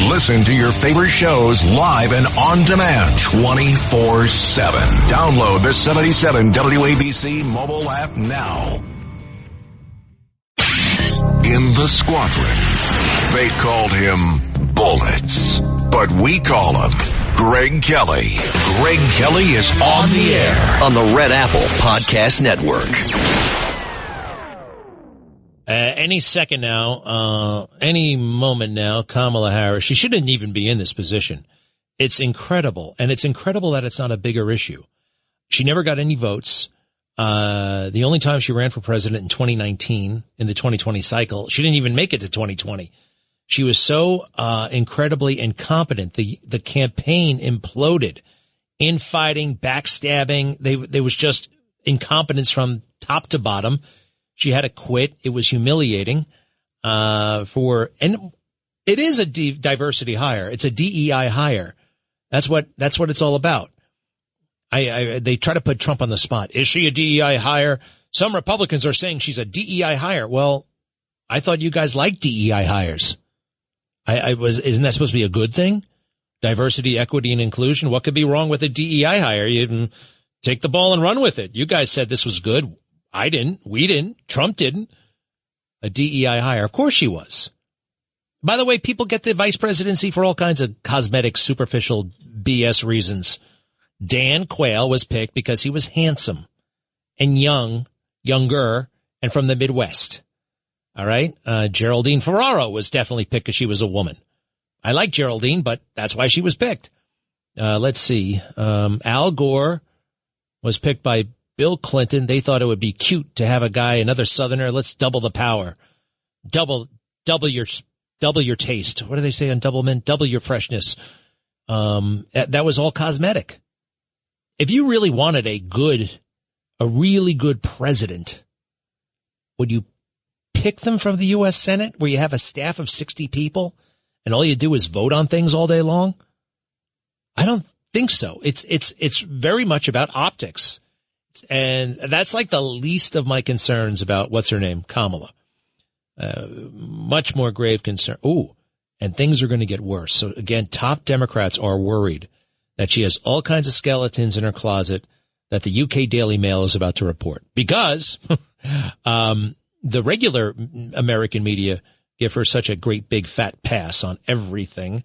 Listen to your favorite shows live and on demand 24/7. Download the 77 WABC mobile app now. In the squadron, they called him Bullets, but we call him Greg Kelly. Greg Kelly is on the air on the Red Apple Podcast Network. Any second now, any moment now, Kamala Harris, she shouldn't even be in this position. It's incredible. And it's incredible that it's not a bigger issue. She never got any votes. The only time she ran for president in 2019, in the 2020 cycle, she didn't even make it to 2020. She was so incredibly incompetent. The campaign imploded. Infighting, backstabbing. There was just incompetence from top to bottom. She had to quit. It was humiliating, and it is a diversity hire. It's a DEI hire. That's what it's all about. They try to put Trump on the spot. Is she a DEI hire? Some Republicans are saying she's a DEI hire. Well, I thought you guys liked DEI hires. Isn't that supposed to be a good thing? Diversity, equity, and inclusion. What could be wrong with a DEI hire? You can take the ball and run with it. You guys said this was good. I didn't. We didn't. Trump didn't. A DEI hire. Of course she was. By the way, people get the vice presidency for all kinds of cosmetic, superficial BS reasons. Dan Quayle was picked because he was handsome and younger, and from the Midwest. All right. Geraldine Ferraro was definitely picked because she was a woman. I like Geraldine, but that's why she was picked. Let's see. Al Gore was picked by Bill Clinton. They thought it would be cute to have a guy, another Southerner. Let's double the power. Double your taste. What do they say on Double Mint? Double your freshness. That was all cosmetic. If you really wanted a really good president, would you pick them from the U.S. Senate where you have a staff of 60 people and all you do is vote on things all day long? I don't think so. It's very much about optics. And that's like the least of my concerns about what's her name, Kamala. Much more grave concern. Ooh, and things are going to get worse. So again, top Democrats are worried that she has all kinds of skeletons in her closet that the UK Daily Mail is about to report because the regular American media give her such a great big fat pass on everything.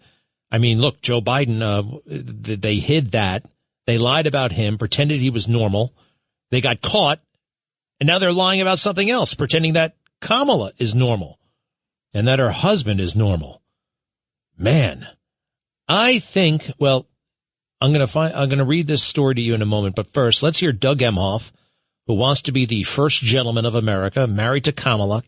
I mean, look, Joe Biden, they hid that. They lied about him, pretended he was normal. They got caught, and now they're lying about something else, pretending that Kamala is normal and that her husband is normal. Man, I think, well, I'm going to read this story to you in a moment, but first, let's hear Doug Emhoff, who wants to be the first gentleman of America, married to Kamala,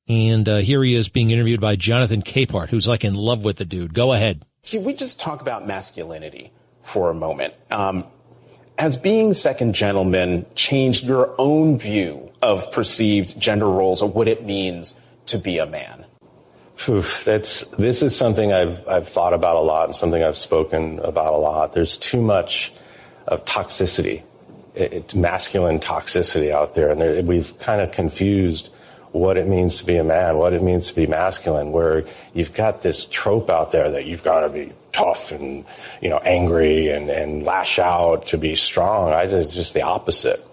and here he is being interviewed by Jonathan Capehart, who's like in love with the dude. Go ahead. Can we just talk about masculinity for a moment? Has being second gentleman changed your own view of perceived gender roles or what it means to be a man? This is something I've thought about a lot and something I've spoken about a lot. There's too much of toxicity, it's masculine toxicity out there, and we've kind of confused what it means to be a man, what it means to be masculine, where you've got this trope out there that you've got to be tough and, angry and lash out to be strong. It's just the opposite.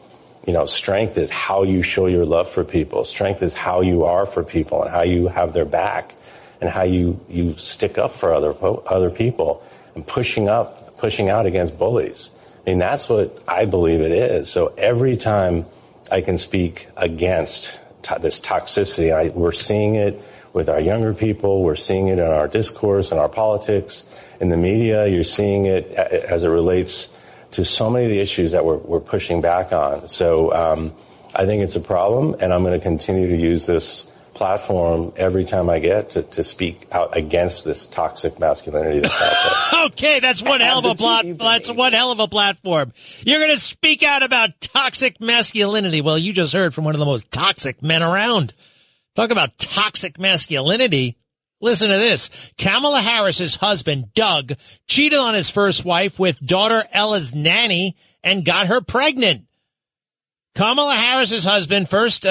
Strength is how you show your love for people. Strength is how you are for people and how you have their back and how you stick up for other people and pushing out against bullies. I mean, that's what I believe it is. So every time I can speak against this toxicity, we're seeing it with our younger people. We're seeing it in our discourse and our politics. In the media, you're seeing it as it relates to so many of the issues that we're pushing back on. So I think it's a problem, and I'm going to continue to use this platform every time I get to speak out against this toxic masculinity that's out there. Okay, that's one hell of a platform. You're going to speak out about toxic masculinity. Well, you just heard from one of the most toxic men around. Talk about toxic masculinity. Listen to this. Kamala Harris's husband, Doug, cheated on his first wife with daughter Ella's nanny and got her pregnant. Kamala Harris's husband first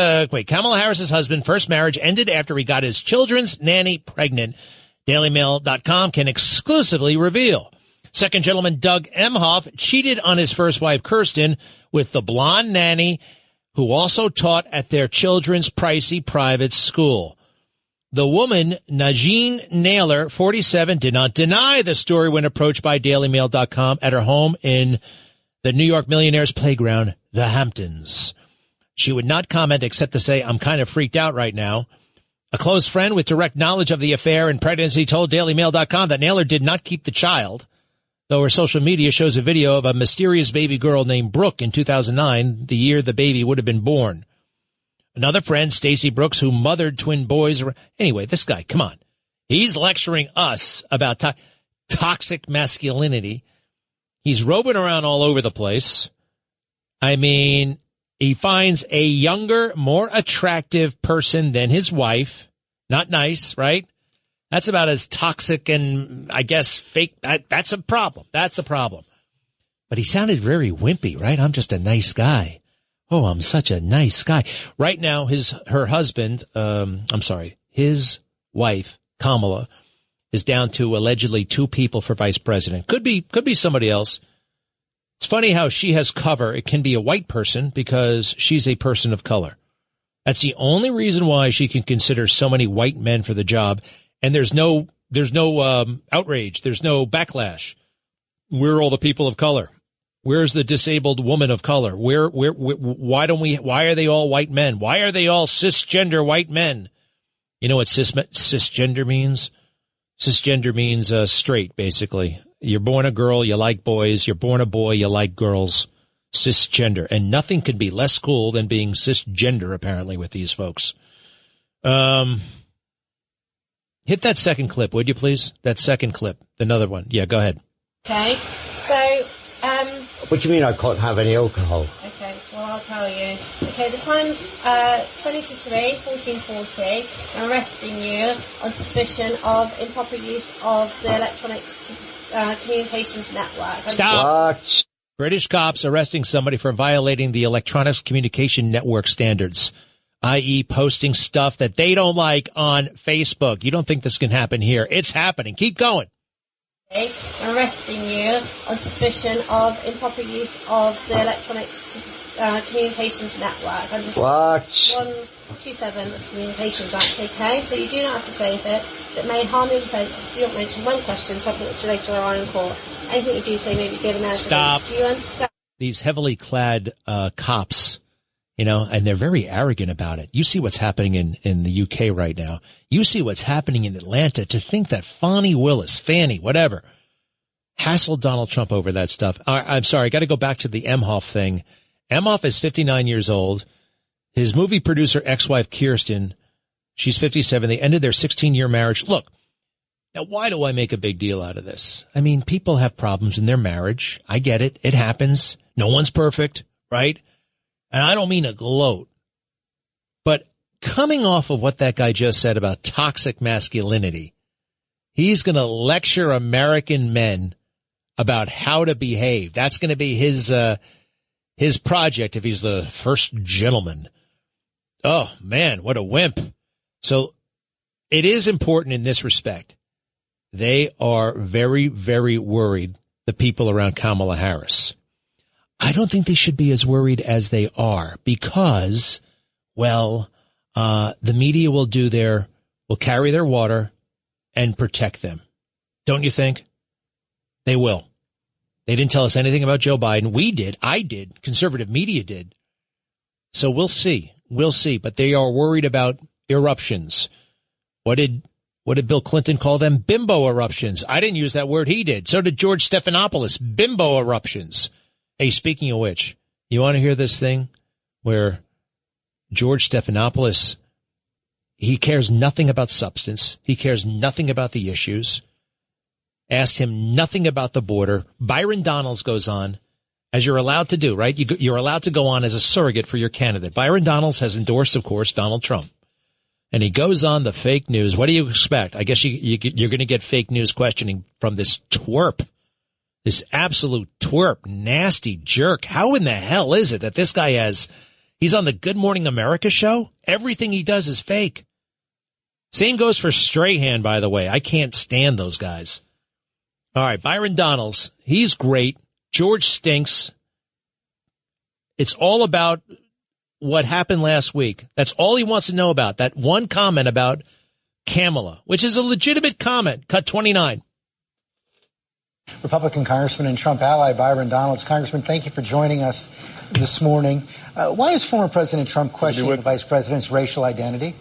marriage ended after he got his children's nanny pregnant. DailyMail.com can exclusively reveal. Second gentleman Doug Emhoff cheated on his first wife, Kirsten, with the blonde nanny who also taught at their children's pricey private school. The woman, Najeen Naylor, 47, did not deny the story when approached by DailyMail.com at her home in the New York millionaire's playground, the Hamptons. She would not comment except to say, "I'm kind of freaked out right now." A close friend with direct knowledge of the affair and pregnancy told DailyMail.com that Naylor did not keep the child, though her social media shows a video of a mysterious baby girl named Brooke in 2009, the year the baby would have been born. Another friend, Stacey Brooks, who mothered twin boys. Anyway, this guy, come on. He's lecturing us about toxic masculinity. He's roving around all over the place. I mean, he finds a younger, more attractive person than his wife. Not nice, right? That's about as toxic and, I guess, fake. That's a problem. That's a problem. But he sounded very wimpy, right? I'm just a nice guy. Oh, I'm such a nice guy. Right now, his wife, Kamala, is down to allegedly 2 people for vice president. Could be somebody else. It's funny how she has cover. It can be a white person because she's a person of color. That's the only reason why she can consider so many white men for the job. And there's no outrage. There's no backlash. Where are all the people of color? Where's the disabled woman of color? Why are they all white men? Why are they all cisgender white men? You know what cisgender means? Cisgender means straight, basically. You're born a girl, you like boys. You're born a boy, you like girls. Cisgender. And nothing could be less cool than being cisgender, apparently, with these folks. Hit that second clip, would you please? That second clip. Another one. Yeah, go ahead. Okay. So, what do you mean I can't have any alcohol? Okay, well, I'll tell you. Okay, the time's 20 to 3, 14:40. I'm arresting you on suspicion of improper use of the electronic communications network. Stop. What? British cops arresting somebody for violating the electronics communication network standards, i.e. posting stuff that they don't like on Facebook. You don't think this can happen here. It's happening. Keep going. I'm arresting you on suspicion of improper use of the electronic communications network. I'm just what? 127 of the Communications Act, okay? So you do not have to say that may harm your defence if you do not mention one question, something which relates to our own court. Anything you do say may be given as Stop. Do you understand? These heavily clad cops, you know, and they're very arrogant about it. You see what's happening in the UK right now. You see what's happening in Atlanta. To think that Fannie, whatever, hassled Donald Trump over that stuff. I'm sorry, I got to go back to the Emhoff thing. Emhoff is 59 years old. His movie producer ex-wife Kirsten, she's 57. They ended their 16-year marriage. Look, now why do I make a big deal out of this? I mean, people have problems in their marriage. I get it. It happens. No one's perfect, right? And I don't mean to gloat, but coming off of what that guy just said about toxic masculinity, he's going to lecture American men about how to behave. That's going to be his project if he's the first gentleman. Oh, man, what a wimp. So it is important in this respect. They are very, very worried, the people around Kamala Harris. I don't think they should be as worried as they are because, well, the media will carry their water and protect them. Don't you think? They will. They didn't tell us anything about Joe Biden. We did. I did. Conservative media did. So we'll see. We'll see. But they are worried about eruptions. What did Bill Clinton call them? Bimbo eruptions. I didn't use that word. He did. So did George Stephanopoulos. Bimbo eruptions. Hey, speaking of which, you want to hear this thing where George Stephanopoulos, he cares nothing about substance. He cares nothing about the issues. Asked him nothing about the border. Byron Donalds goes on, as you're allowed to do, right? You're allowed to go on as a surrogate for your candidate. Byron Donalds has endorsed, of course, Donald Trump. And he goes on the fake news. What do you expect? I guess you're going to get fake news questioning from this twerp. This absolute twerp, nasty jerk. How in the hell is it that this guy he's on the Good Morning America show? Everything he does is fake. Same goes for Strahan, by the way. I can't stand those guys. All right, Byron Donalds, he's great. George stinks. It's all about what happened last week. That's all he wants to know about. That one comment about Kamala, which is a legitimate comment. Cut 29. Republican Congressman and Trump ally Byron Donalds. Congressman, thank you for joining us this morning. Why is former President Trump questioning the vice president's racial identity?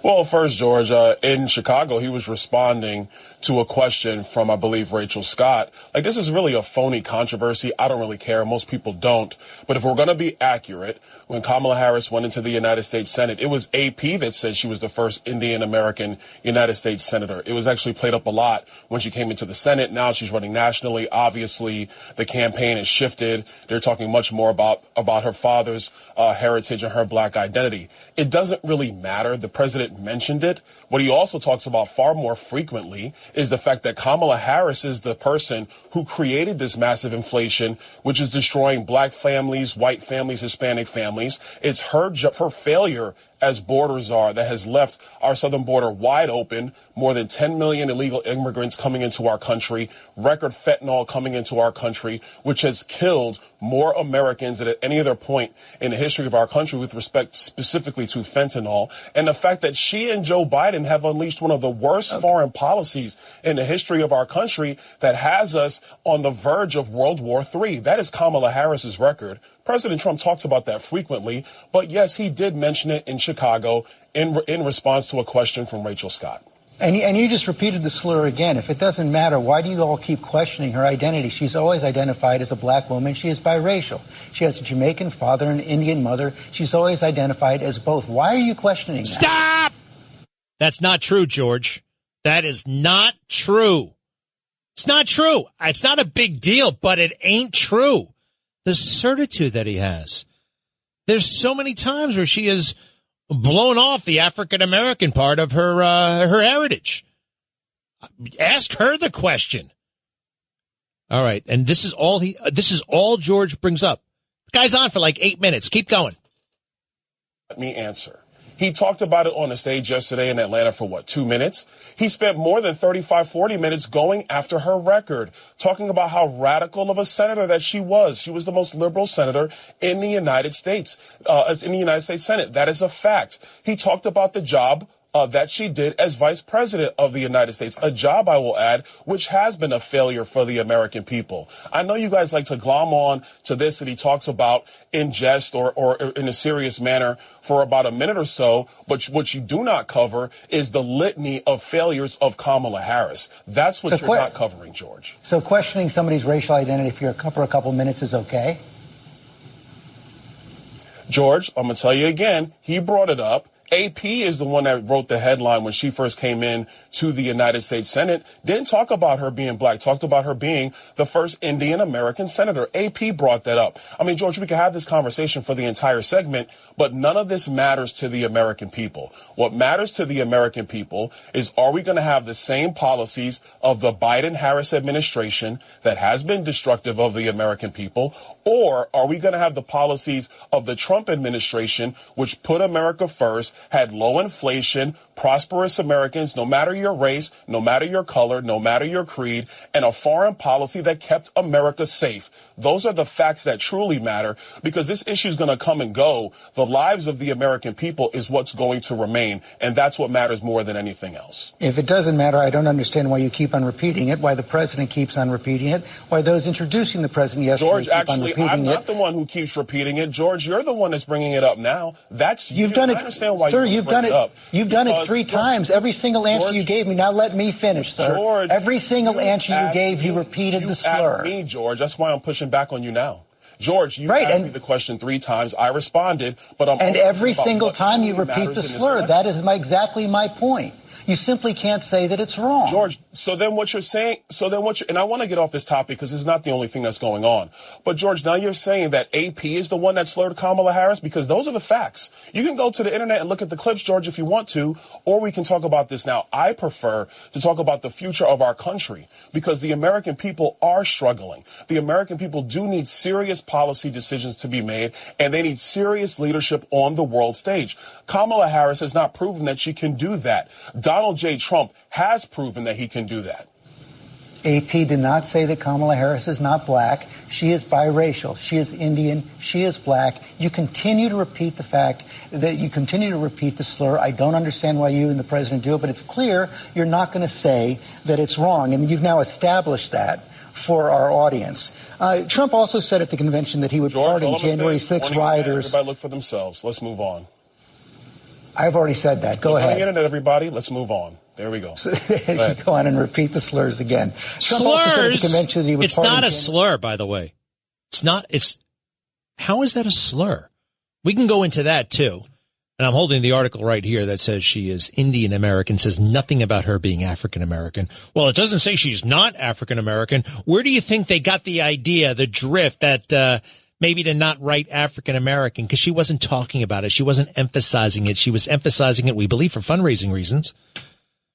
Well, first, George, in Chicago, he was responding to a question from, I believe, Rachel Scott. Like, this is really a phony controversy. I don't really care. Most people don't. But if we're going to be accurate, when Kamala Harris went into the United States Senate, it was AP that said she was the first Indian American United States senator. It was actually played up a lot when she came into the Senate. Now she's running nationally. Obviously, the campaign has shifted. They're talking much more about her father's heritage and her black identity. It doesn't really matter. The president mentioned it. What he also talks about far more frequently is the fact that Kamala Harris is the person who created this massive inflation, which is destroying black families, white families, Hispanic families. It's her failure as border czar that has left our southern border wide open, more than 10 million illegal immigrants coming into our country, record fentanyl coming into our country, which has killed more Americans than at any other point in the history of our country with respect specifically to fentanyl. And the fact that she and Joe Biden have unleashed one of the worst foreign policies in the history of our country that has us on the verge of World War III. That is Kamala Harris's record. President Trump talks about that frequently, but yes, he did mention it in Chicago in response to a question from Rachel Scott. And you just repeated the slur again. If it doesn't matter, why do you all keep questioning her identity? She's always identified as a black woman. She is biracial. She has a Jamaican father and an Indian mother. She's always identified as both. Why are you questioning that? Stop! That's not true, George. That is not true. It's not true. It's not a big deal, but it ain't true. The certitude that he has. There's so many times where she has blown off the African-American part of her heritage. Ask her the question. All right. And this is all George brings up. The guy's on for like 8 minutes. Keep going. Let me answer. He talked about it on the stage yesterday in Atlanta for 2 minutes? He spent more than 35, 40 minutes going after her record, talking about how radical of a senator that she was. She was the most liberal senator in the United States, in the United States Senate. That is a fact. He talked about the job that she did as vice president of the United States, a job, I will add, which has been a failure for the American people. I know you guys like to glom on to this that he talks about in jest or in a serious manner for about a minute or so, but what you do not cover is the litany of failures of Kamala Harris. That's what you're not covering, George. So questioning somebody's racial identity for a couple minutes is okay? George, I'm going to tell you again, he brought it up. AP is the one that wrote the headline when she first came in to the United States Senate. Didn't talk about her being black, talked about her being the first Indian American senator. AP brought that up. I mean, George, we could have this conversation for the entire segment, but none of this matters to the American people. What matters to the American people is, are we going to have the same policies of the Biden-Harris administration that has been destructive of the American people, or are we going to have the policies of the Trump administration, which put America first, had low inflation, prosperous Americans, no matter your race, no matter your color, no matter your creed, and a foreign policy that kept America safe? Those are the facts that truly matter, because this issue is going to come and go. The lives of the American people is what's going to remain, and that's what matters more than anything else. If it doesn't matter, I don't understand why you keep on repeating it, why the president keeps on repeating it, why those introducing the president yesterday George, keep actually, on repeating I'm not it. the one who keeps repeating it. George, you're the one that's bringing it up now. That's You've done it, I understand why sir. you You've done it. up. You've done it 3 times. Every single answer you gave me. Now let me finish, sir. George, every single answer you gave, you repeated the slur. You asked me, George. That's why I'm pushing back on you now. George, you asked me the question 3 times. I responded, but I'm. And every single time you repeat the slur. That is exactly my point. You simply can't say that it's wrong. George, and I want to get off this topic because it's not the only thing that's going on. But George, now you're saying that AP is the one that slurred Kamala Harris, because those are the facts. You can go to the internet and look at the clips, George, if you want to, or we can talk about this now. I prefer to talk about the future of our country, because the American people are struggling. The American people do need serious policy decisions to be made, and they need serious leadership on the world stage. Kamala Harris has not proven that she can do that. Donald J. Trump has proven that he can do that. AP did not say that Kamala Harris is not black. She is biracial. She is Indian. She is black. You continue to repeat the fact that you continue to repeat the slur. I don't understand why you and the president do it, but it's clear you're not going to say that it's wrong. And you've now established that for our audience. Trump also said at the convention that he would pardon January 6 rioters. Everybody look for themselves. Let's move on. I've already said that. Go ahead. On the internet, everybody. Let's move on. There we go. So, you go on and repeat the slurs again. Trump Slurs? also said at the convention that he would it's not a slur, by the way. How is that a slur? We can go into that too. And I'm holding the article right here that says she is Indian American, says nothing about her being African American. Well, it doesn't say she's not African American. Where do you think they got the idea, the drift that, maybe to not write African American? Because she wasn't talking about it. She wasn't emphasizing it. She was emphasizing it, we believe, for fundraising reasons,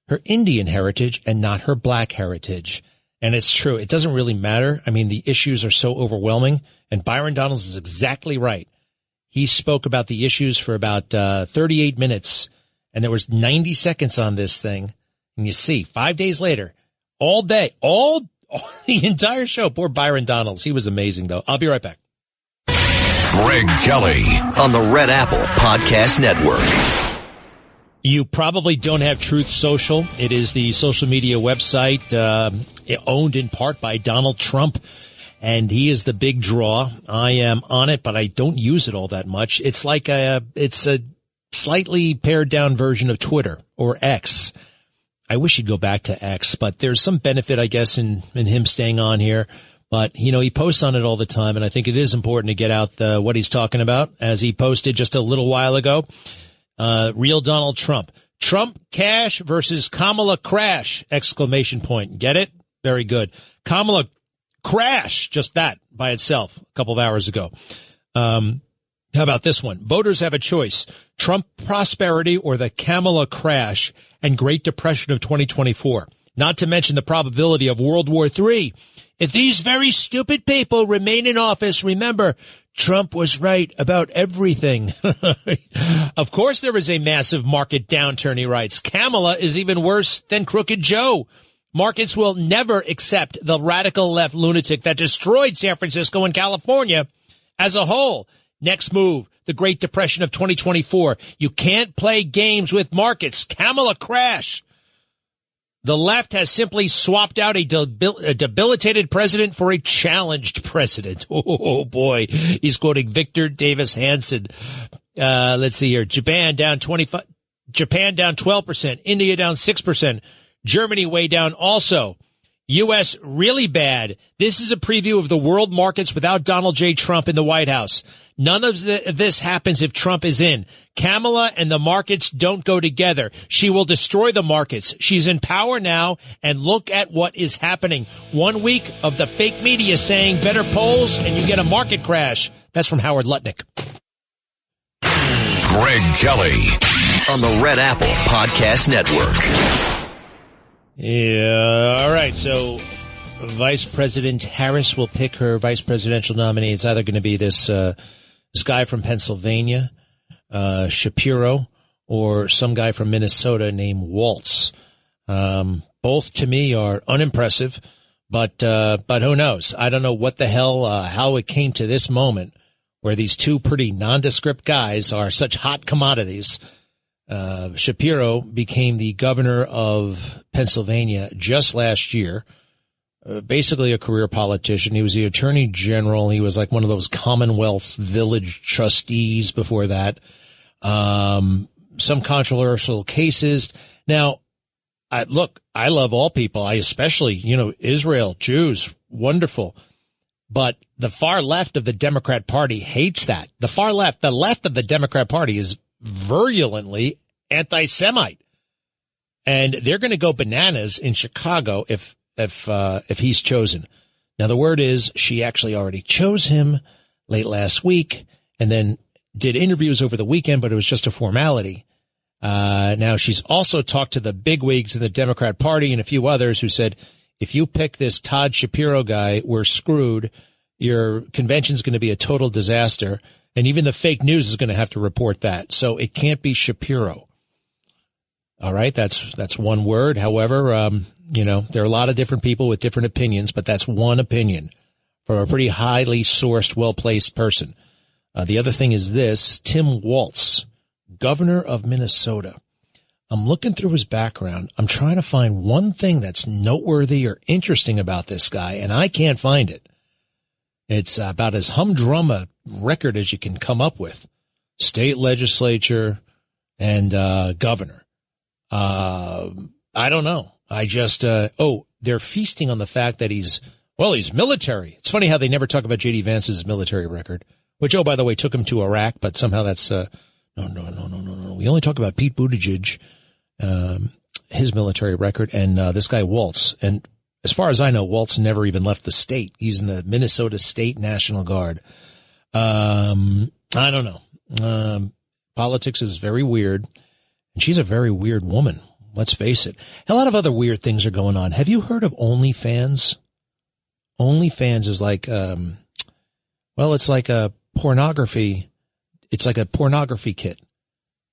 her Indian heritage and not her black heritage. And it's true. It doesn't really matter. I mean, the issues are so overwhelming. And Byron Donalds is exactly right. He spoke about the issues for about 38 minutes, and there was 90 seconds on this thing. And you see, 5 days later, all day, the entire show, poor Byron Donalds. He was amazing, though. I'll be right back. Greg Kelly on the Red Apple Podcast Network. You probably don't have Truth Social. It is the social media website owned in part by Donald Trump, and he is the big draw. I am on it, but I don't use it all that much. It's like it's a slightly pared down version of Twitter or X. I wish he'd go back to X, but there's some benefit, I guess, in him staying on here. But, he posts on it all the time, and I think it is important to get out what he's talking about, as he posted just a little while ago. Real Donald Trump. Trump cash versus Kamala crash, ! Get it? Very good. Kamala crash, just that by itself a couple of hours ago. How about this one? Voters have a choice. Trump prosperity or the Kamala crash and Great Depression of 2024. Not to mention the probability of World War III. If these very stupid people remain in office, remember, Trump was right about everything. Of course there is a massive market downturn, he writes. Kamala is even worse than Crooked Joe. Markets will never accept the radical left lunatic that destroyed San Francisco and California as a whole. Next move, the Great Depression of 2024. You can't play games with markets. Kamala crash. The left has simply swapped out a debilitated president for a challenged president. Oh, boy. He's quoting Victor Davis Hanson. Let's see here. Japan down 12%. India down 6%. Germany way down also. U.S. really bad. This is a preview of the world markets without Donald J. Trump in the White House. None of this happens if Trump is in. Kamala and the markets don't go together. She will destroy the markets. She's in power now, and look at what is happening. 1 week of the fake media saying better polls, and you get a market crash. That's from Howard Lutnick. Greg Kelly on the Red Apple Podcast Network. Yeah, all right, so Vice President Harris will pick her vice presidential nominee. It's either going to be this guy from Pennsylvania, Shapiro, or some guy from Minnesota named Waltz. Both to me are unimpressive, but who knows? I don't know what the hell, how it came to this moment where these two pretty nondescript guys are such hot commodities. Shapiro became the governor of Pennsylvania just last year. Basically a career politician. He was the attorney general. He was like one of those Commonwealth village trustees before that. Some controversial cases. Now, I love all people. I especially, Israel, Jews, wonderful. But the far left of the Democrat Party hates that. The left of the Democrat Party is virulently anti-Semite. And they're going to go bananas in Chicago if he's chosen. Now, the word is she actually already chose him late last week and then did interviews over the weekend, but it was just a formality. Now, she's also talked to the bigwigs in the Democrat Party and a few others who said, if you pick this Todd Shapiro guy, we're screwed. Your convention's going to be a total disaster. And even the fake news is going to have to report that. So it can't be Shapiro. All right. That's one word. However, there are a lot of different people with different opinions, but that's one opinion from a pretty highly sourced, well-placed person. The other thing is this, Tim Walz, governor of Minnesota. I'm looking through his background. I'm trying to find one thing that's noteworthy or interesting about this guy, and I can't find it. It's about as humdrum a record as you can come up with. State legislature and governor. I don't know. I just, they're feasting on the fact that he's military. It's funny how they never talk about J.D. Vance's military record, which, by the way, took him to Iraq, but somehow that's, no. We only talk about Pete Buttigieg, his military record, and this guy Walz. And as far as I know, Walz never even left the state. He's in the Minnesota State National Guard. I don't know. Politics is very weird, and she's a very weird woman. Let's face it. A lot of other weird things are going on. Have you heard of OnlyFans? OnlyFans is like, it's like a pornography. It's like a pornography kit.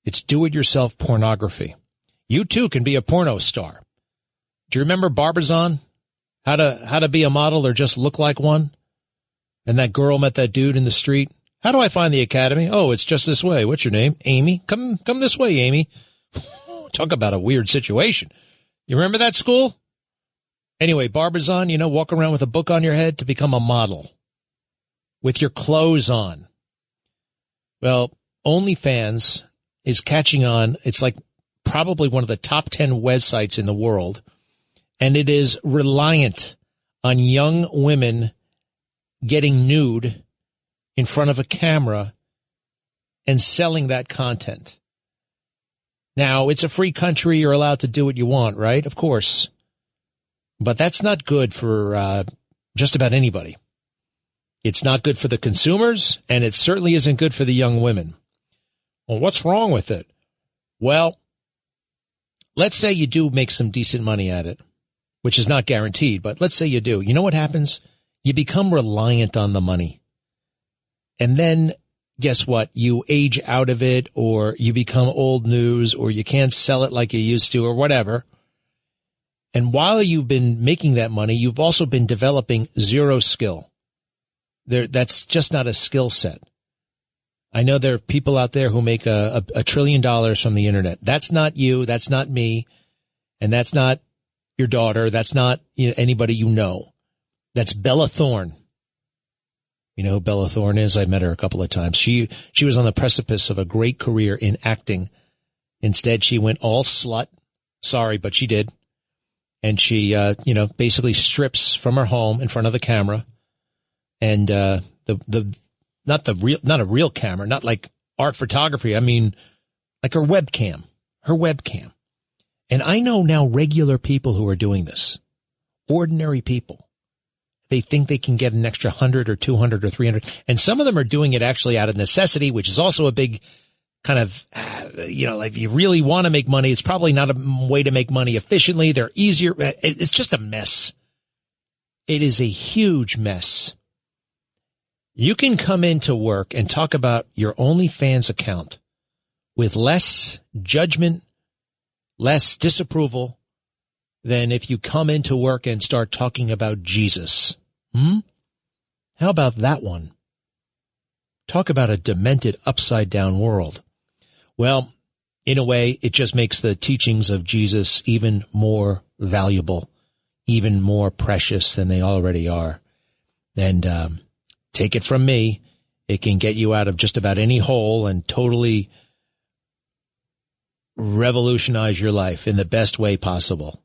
It's do-it-yourself pornography. You too can be a porno star. Do you remember Barbizon? How to be a model or just look like one? And that girl met that dude in the street. How do I find the academy? Oh, it's just this way. What's your name? Amy. Come this way, Amy. Talk about a weird situation. You remember that school? Anyway, Barbizon, walk around with a book on your head to become a model with your clothes on. Well, OnlyFans is catching on. It's like probably one of the top 10 websites in the world, and it is reliant on young women getting nude in front of a camera and selling that content. Now, it's a free country. You're allowed to do what you want, right? Of course. But that's not good for just about anybody. It's not good for the consumers, and it certainly isn't good for the young women. Well, what's wrong with it? Well, let's say you do make some decent money at it, which is not guaranteed, but let's say you do. You know what happens? You become reliant on the money. And then, guess what? You age out of it, or you become old news, or you can't sell it like you used to, or whatever. And while you've been making that money, you've also been developing zero skill. That's just not a skill set. I know there are people out there who make a $1 trillion from the internet. That's not you. That's not me. And that's not your daughter. That's not anybody you know. That's Bella Thorne. You know who Bella Thorne is? I've met her a couple of times. She was on the precipice of a great career in acting. Instead, she went all slut. Sorry, but she did. And she, basically strips from her home in front of the camera. And not a real camera, not like art photography. I mean, like her webcam. And I know now regular people who are doing this, ordinary people. They think they can get an extra 100 or 200 or 300. And some of them are doing it actually out of necessity, which is also a big kind of, if you really want to make money, it's probably not a way to make money efficiently. They're easier. It's just a mess. It is a huge mess. You can come into work and talk about your OnlyFans account with less judgment, less disapproval than if you come into work and start talking about Jesus. How about that one? Talk about a demented, upside-down world. Well, in a way, it just makes the teachings of Jesus even more valuable, even more precious than they already are. And take it from me, it can get you out of just about any hole and totally revolutionize your life in the best way possible.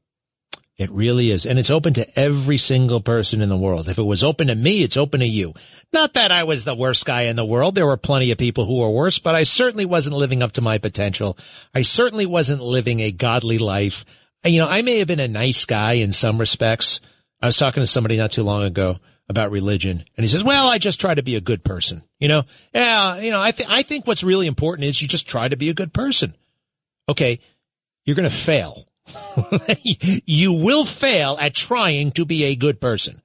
It really is. And it's open to every single person in the world. If it was open to me, it's open to you. Not that I was the worst guy in the world. There were plenty of people who were worse, but I certainly wasn't living up to my potential. I certainly wasn't living a godly life. You know, I may have been a nice guy in some respects. I was talking to somebody not too long ago about religion, and he says, well, I just try to be a good person. I think what's really important is you just try to be a good person. Okay, you're going to fail. You will fail at trying to be a good person.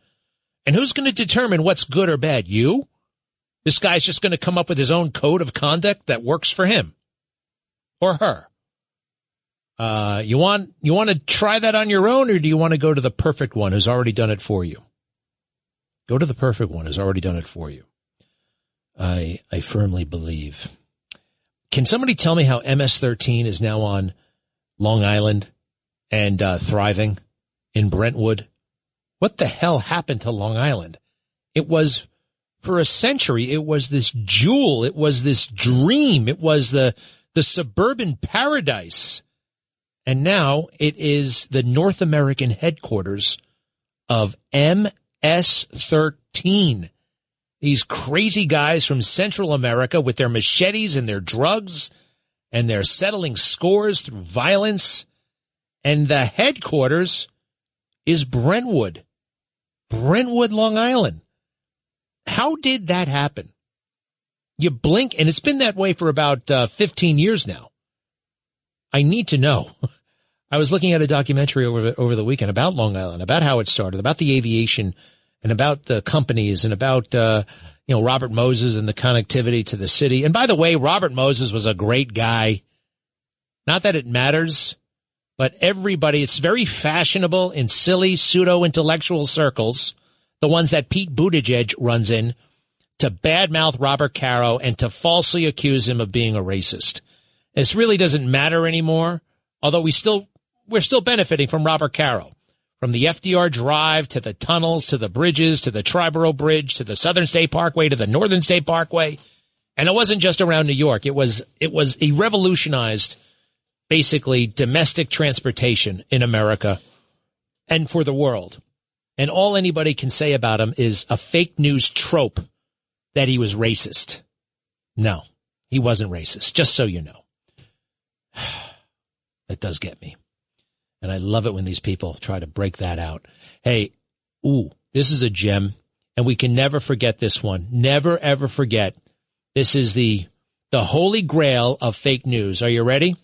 And who's going to determine what's good or bad? You? This guy's just going to come up with his own code of conduct that works for him or her. You want to try that on your own, or do you want to go to the perfect one who's already done it for you? Go to the perfect one who's already done it for you. I firmly believe. Can somebody tell me how MS-13 is now on Long Island and thriving in Brentwood? What the hell happened to Long Island? It was, for a century, it was this jewel. It was this dream. It was the suburban paradise. And now it is the North American headquarters of MS-13. These crazy guys from Central America with their machetes and their drugs, and they're settling scores through violence. And the headquarters is Brentwood, Long Island. How did that happen? You blink, and it's been that way for about 15 years now. I need to know. I was looking at a documentary over the weekend about Long Island, about how it started, about the aviation, and about the companies, and about Robert Moses and the connectivity to the city. And by the way, Robert Moses was a great guy. Not that it matters, but everybody, it's very fashionable in silly pseudo-intellectual circles, the ones that Pete Buttigieg runs in, to badmouth Robert Caro and to falsely accuse him of being a racist. This really doesn't matter anymore, although we're still benefiting from Robert Caro. From the FDR Drive to the tunnels to the bridges to the Triborough Bridge to the Southern State Parkway to the Northern State Parkway. And it wasn't just around New York. He revolutionized basically domestic transportation in America and for the world. And all anybody can say about him is a fake news trope that he was racist. No, he wasn't racist, just so you know. That does get me. And I love it when these people try to break that out. Hey, this is a gem, and we can never forget this one. Never, ever forget. This is the holy grail of fake news. Are you ready?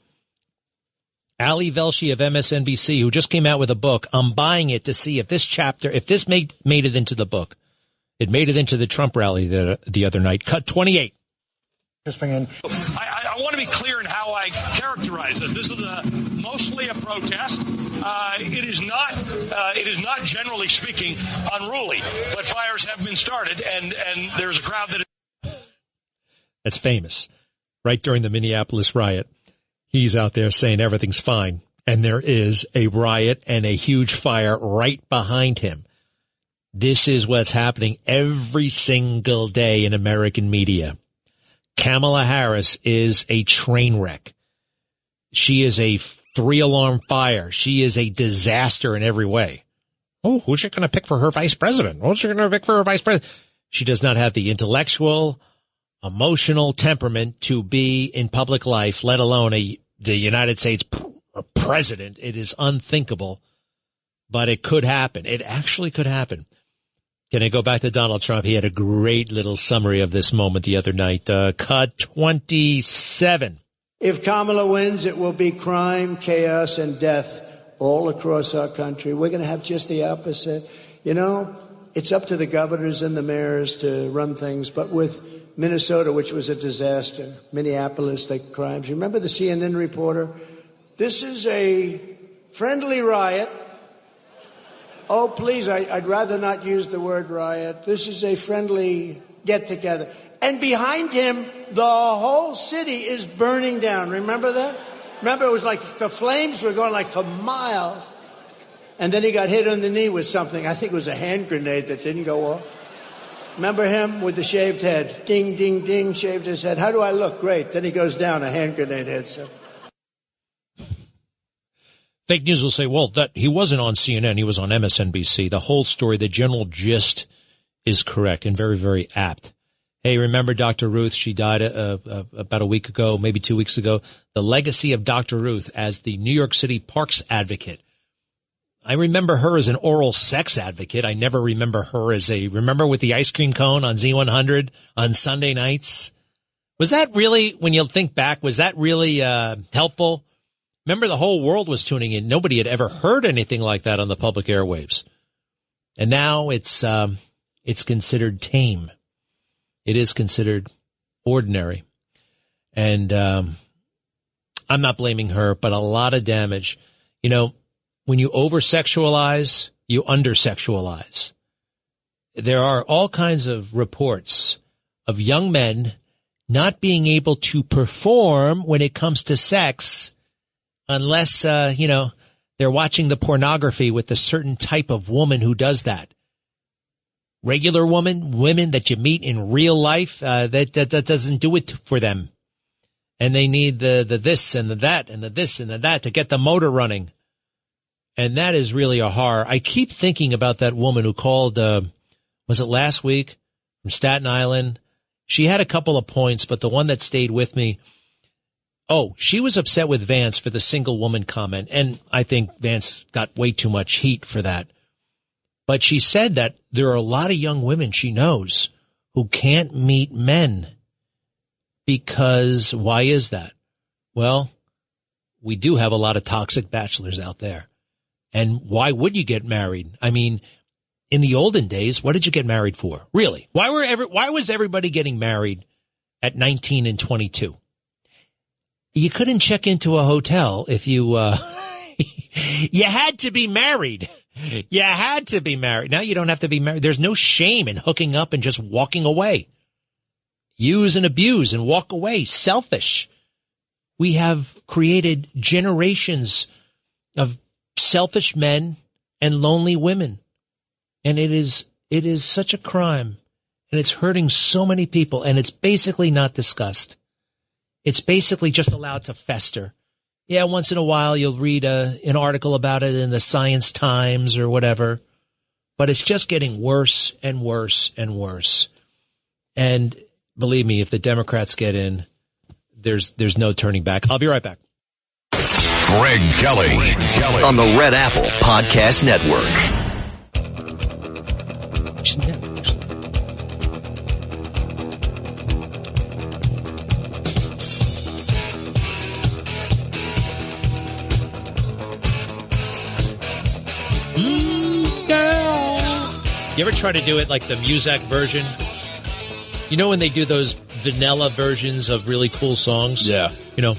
Ali Velshi of MSNBC, who just came out with a book. I'm buying it to see if this made it into the book. It made it into the Trump rally the other night. Cut 28. Just bring in. I want to be clear in how I characterize this. This is mostly a protest. It is not generally speaking unruly, but fires have been started, and there's a crowd that. That's famous. Right during the Minneapolis riot, he's out there saying everything's fine, and there is a riot and a huge fire right behind him. This is what's happening every single day in American media. Kamala Harris is a train wreck. She is a 3-alarm fire. She is a disaster in every way. Oh, who's she going to pick for her vice president? Who's she going to pick for her vice president? She does not have the intellectual, emotional temperament to be in public life, let alone the United States president. It is unthinkable, but it could happen. It actually could happen. Can I go back to Donald Trump? He had a great little summary of this moment the other night. Cut 27. If Kamala wins, it will be crime, chaos, and death all across our country. We're going to have just the opposite. It's up to the governors and the mayors to run things. But with Minnesota, which was a disaster, Minneapolis, the crimes. Remember the CNN reporter? This is a friendly riot. Oh, please, I'd rather not use the word riot. This is a friendly get-together. And behind him, the whole city is burning down. Remember that? Remember, it was like the flames were going like for miles. And then he got hit on the knee with something. I think it was a hand grenade that didn't go off. Remember him with the shaved head? Ding, ding, ding, shaved his head. How do I look? Great. Then he goes down, a hand grenade hits him. Fake news will say, well, that he wasn't on CNN, he was on MSNBC. The whole story, the general gist is correct and very, very apt. Hey, remember Dr. Ruth? She died about a week ago, maybe 2 weeks ago. The legacy of Dr. Ruth as the New York City parks advocate. I remember her as an oral sex advocate. I never remember her as remember with the ice cream cone on Z100 on Sunday nights? Was that really, when you think back, was that really helpful? Remember, the whole world was tuning in. Nobody had ever heard anything like that on the public airwaves. And now it's considered tame. It is considered ordinary. And I'm not blaming her, but a lot of damage. You know, when you over-sexualize, you under-sexualize. There are all kinds of reports of young men not being able to perform when it comes to sex unless, they're watching the pornography with a certain type of woman who does that. Regular women that you meet in real life, that doesn't do it for them. And they need the this and the that and the this and the that to get the motor running. And that is really a horror. I keep thinking about that woman who called, was it last week, from Staten Island? She had a couple of points, but the one that stayed with me, she was upset with Vance for the single woman comment. And I think Vance got way too much heat for that. But she said that there are a lot of young women she knows who can't meet men. Because why is that? Well, we do have a lot of toxic bachelors out there. And why would you get married? I mean, in the olden days, what did you get married for? Really? Why was everybody getting married at 19 and 22? You couldn't check into a hotel if you, you had to be married. You had to be married. Now you don't have to be married. There's no shame in hooking up and just walking away. Use and abuse and walk away. Selfish. We have created generations of selfish men and lonely women. And it is such a crime. And it's hurting so many people. And it's basically not discussed. It's basically just allowed to fester. Yeah, once in a while you'll read an article about it in the Science Times or whatever. But it's just getting worse and worse and worse. And believe me, if the Democrats get in, there's no turning back. I'll be right back. Greg Kelly on the Red Apple Podcast Network. You ever try to do it like the Muzak version? You know when they do those vanilla versions of really cool songs? Yeah. You know,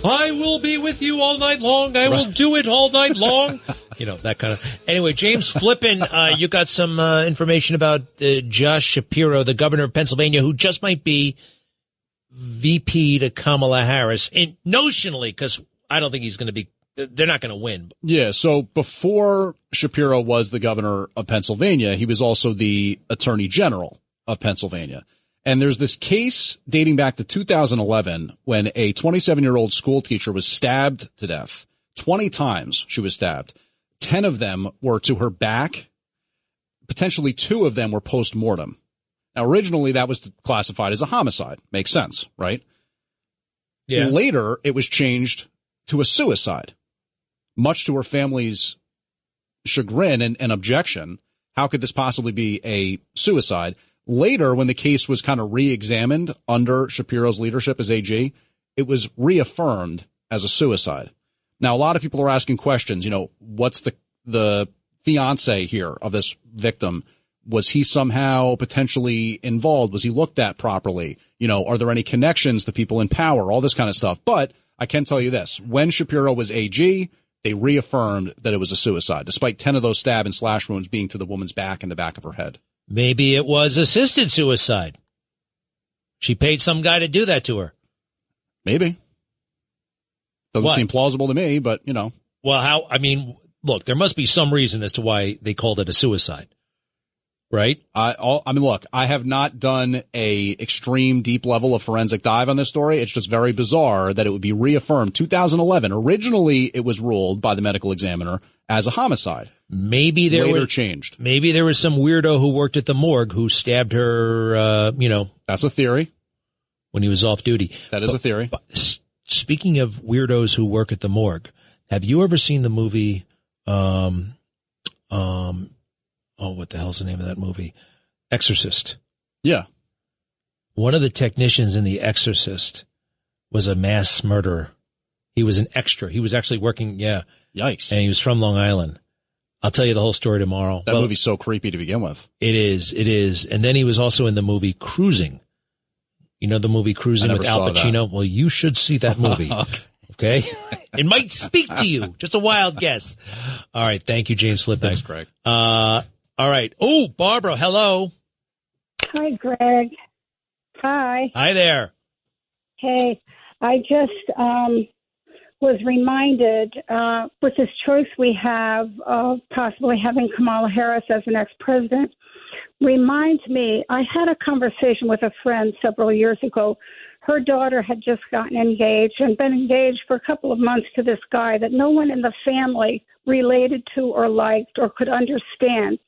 I will be with you all night long. I will do it all night long. You know, that kind of. Anyway, James Flippin, you got some information about Josh Shapiro, the governor of Pennsylvania, who just might be VP to Kamala Harris. And notionally, because I don't think he's going to be. They're not going to win. Yeah, so before Shapiro was the governor of Pennsylvania, he was also the attorney general of Pennsylvania. And there's this case dating back to 2011 when a 27-year-old school teacher was stabbed to death. 20 times she was stabbed. 10 of them were to her back. Potentially 2 of them were post-mortem. Now, originally that was classified as a homicide. Makes sense, right? Yeah. Later, it was changed to a suicide. Much to her family's chagrin and objection, how could this possibly be a suicide? Later, when the case was kind of re-examined under Shapiro's leadership as AG, it was reaffirmed as a suicide. Now, a lot of people are asking questions, what's the fiance here of this victim? Was he somehow potentially involved? Was he looked at properly? Are there any connections to people in power? All this kind of stuff. But I can tell you this, when Shapiro was AG, they reaffirmed that it was a suicide, despite 10 of those stab and slash wounds being to the woman's back and the back of her head. Maybe it was assisted suicide. She paid some guy to do that to her. Maybe. Doesn't seem plausible to me, but, Well, look, there must be some reason as to why they called it a suicide. right? I mean, look, I have not done a extreme deep level of forensic dive on this story. It's just very bizarre that it would be reaffirmed. 2011. Originally, it was ruled by the medical examiner as a homicide. Maybe there later changed. Maybe there was some weirdo who worked at the morgue who stabbed her. That's a theory. When he was off duty. That is a theory. Speaking of weirdos who work at the morgue, have you ever seen the movie? What the hell's the name of that movie? Exorcist. Yeah. One of the technicians in The Exorcist was a mass murderer. He was an extra. He was actually working. Yeah. Yikes. And he was from Long Island. I'll tell you the whole story tomorrow. That movie's so creepy to begin with. It is. It is. And then he was also in the movie Cruising. You know the movie Cruising with Al Pacino? Well, you should see that movie. Okay? It might speak to you. Just a wild guess. All right. Thank you, James Flippin. Thanks, Greg. All right. Oh, Barbara, hello. Hi, Greg. Hi. Hi there. Hey, I just was reminded with this choice we have of possibly having Kamala Harris as the next president, reminds me, I had a conversation with a friend several years ago. Her daughter had just gotten engaged and been engaged for a couple of months to this guy that no one in the family related to or liked or could understand.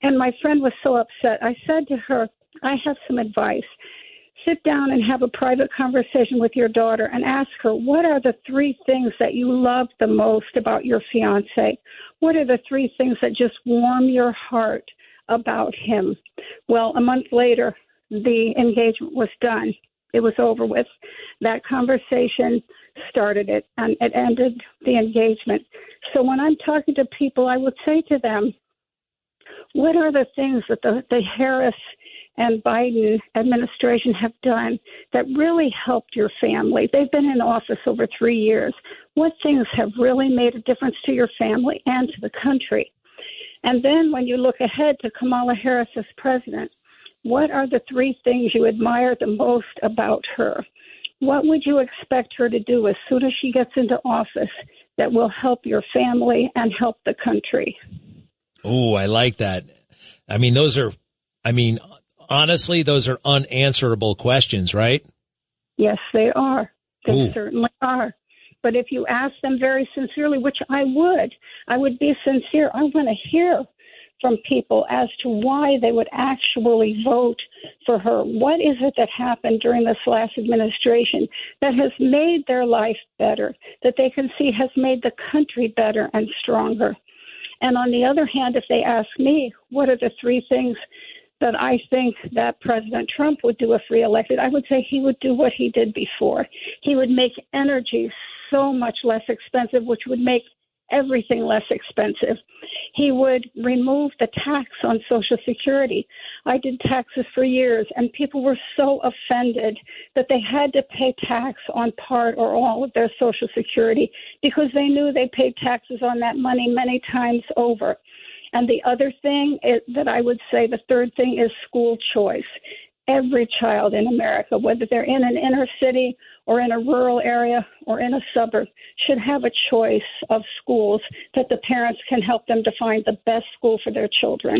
And my friend was so upset. I said to her, I have some advice. Sit down and have a private conversation with your daughter and ask her, what are the 3 things that you love the most about your fiancé? What are the 3 things that just warm your heart about him? Well, a month later, the engagement was done. It was over with. That conversation started it, and it ended the engagement. So when I'm talking to people, I would say to them, what are the things that the Harris and Biden administration have done that really helped your family? They've been in office over 3 years. What things have really made a difference to your family and to the country? And then when you look ahead to Kamala Harris as president, what are the 3 things you admire the most about her? What would you expect her to do as soon as she gets into office that will help your family and help the country? Oh, I like that. Honestly, those are unanswerable questions, right? Yes, they are. They certainly are. But if you ask them very sincerely, which I would be sincere. I want to hear from people as to why they would actually vote for her. What is it that happened during this last administration that has made their life better, that they can see has made the country better and stronger? And on the other hand, if they ask me, what are the 3 things that I think that President Trump would do if reelected, I would say he would do what he did before. He would make energy so much less expensive, which would make everything less expensive. He would remove the tax on Social Security. I did taxes for years, and people were so offended that they had to pay tax on part or all of their Social Security because they knew they paid taxes on that money many times over. And the other thing that I would say, the third thing is school choice. Every child in America, whether they're in an inner city or in a rural area or in a suburb, should have a choice of schools that the parents can help them to find the best school for their children.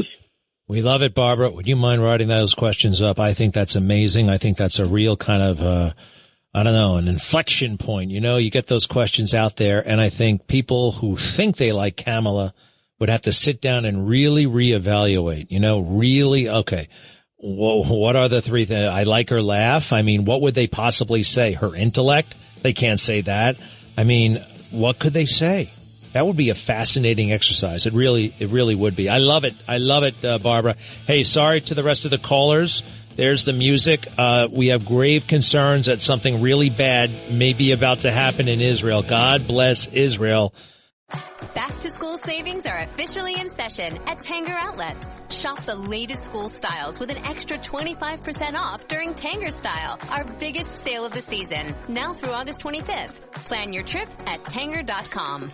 We love it, Barbara. Would you mind writing those questions up? I think that's amazing. I think that's a real kind of, an inflection point. You get those questions out there, and I think people who think they like Kamala would have to sit down and really reevaluate, okay. Well, what are the 3 things? I like her laugh. What would they possibly say? Her intellect? They can't say that. What could they say? That would be a fascinating exercise. It really would be. I love it. Barbara. Hey, sorry to the rest of the callers. There's the music. We have grave concerns that something really bad may be about to happen in Israel. God bless Israel. Back to school savings are officially in session at Tanger Outlets. Shop the latest school styles with an extra 25% off during Tanger Style, our biggest sale of the season, now through August 25th. Plan your trip at Tanger.com.